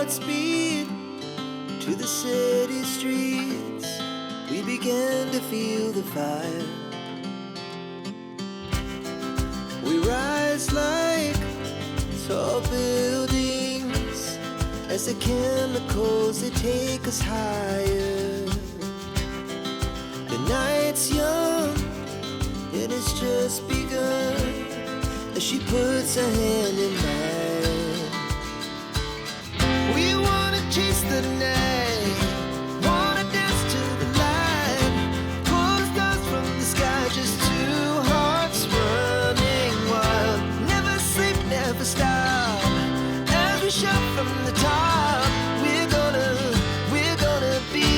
Godspeed to the city streets. We began to feel the fire. We rise like tall buildings as the chemicals, they take us higher. The night's young and it's just begun as she puts her hand in mine. We wanna chase the night, wanna dance to the light, pull the stars from the sky, just two hearts running wild. Never sleep, never stop, as we shout from the top. We're gonna be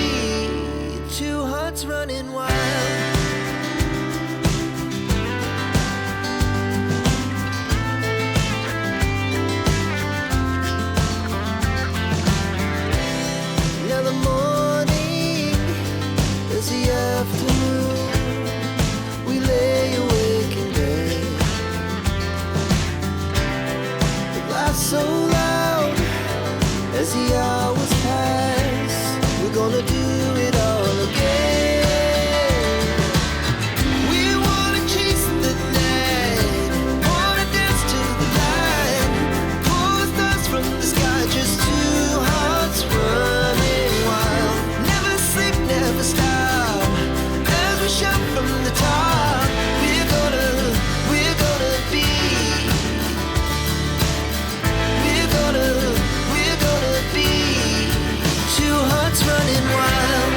two hearts running wild. Now the morning is the afternoon. We lay awake in bed. The laughs so loud as the hours pass. We're gonna do it all again. We wanna chase the night, wanna dance to the light, pull the stars from the sky, just two hearts running wild. Never sleep, never stop, as we shout from the top. We're gonna be, we're gonna be two hearts running wild.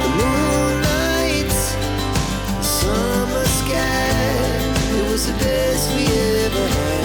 The moonlight, the summer sky, it was the best we ever had.